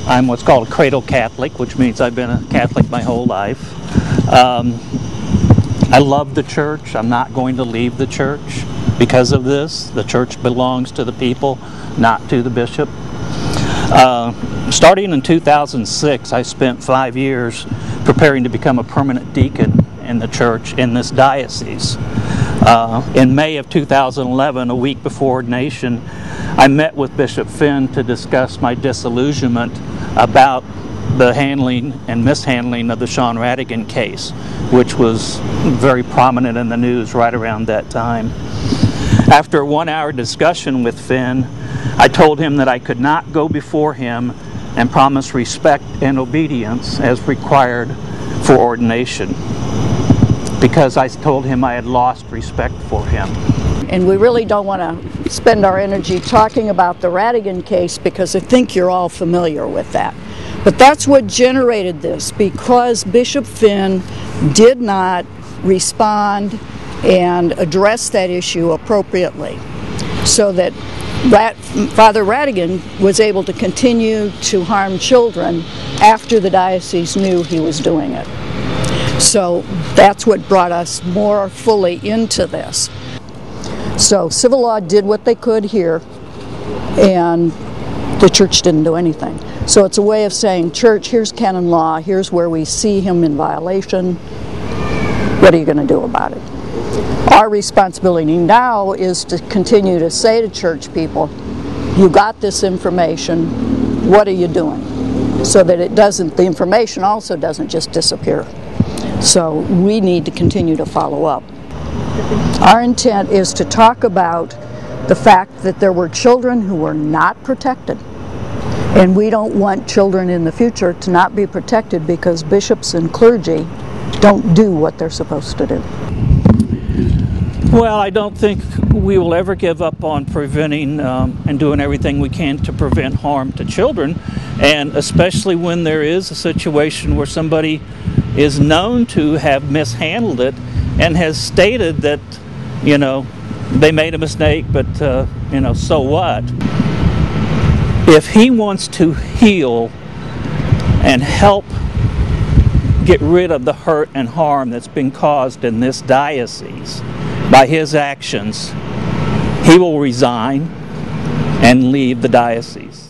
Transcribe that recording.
I'm what's called a cradle Catholic, which means I've been a Catholic my whole life. I love the church. I'm not going to leave the church because of this. The church belongs to the people, not to the bishop. Starting in 2006, I spent 5 years preparing to become a permanent deacon in the church in this diocese. In May of 2011, a week before ordination, I met with Bishop Finn to discuss my disillusionment about the handling and mishandling of the Sean Radigan case, which was very prominent in the news right around that time. After a 1-hour discussion with Finn, I told him that I could not go before him and promise respect and obedience as required for ordination, because I told him I had lost respect for him. And we really don't want to spend our energy talking about the Radigan case because I think you're all familiar with that. But that's what generated this, because Bishop Finn did not respond and address that issue appropriately, so that Father Radigan was able to continue to harm children after the diocese knew he was doing it. So that's what brought us more fully into this. So civil law did what they could here, and the church didn't do anything. So it's a way of saying, church, here's canon law, here's where we see him in violation. What are you going to do about it? Our responsibility now is to continue to say to church people, you got this information, what are you doing? So that it doesn't, the information also doesn't just disappear. So we need to continue to follow up. Our intent is to talk about the fact that there were children who were not protected. And we don't want children in the future to not be protected because bishops and clergy don't do what they're supposed to do. Well, I don't think we will ever give up on preventing and doing everything we can to prevent harm to children, and especially when there is a situation where somebody is known to have mishandled it and has stated that, you know, they made a mistake, but, you know, so what? If he wants to heal and help get rid of the hurt and harm that's been caused in this diocese by his actions, he will resign and leave the diocese.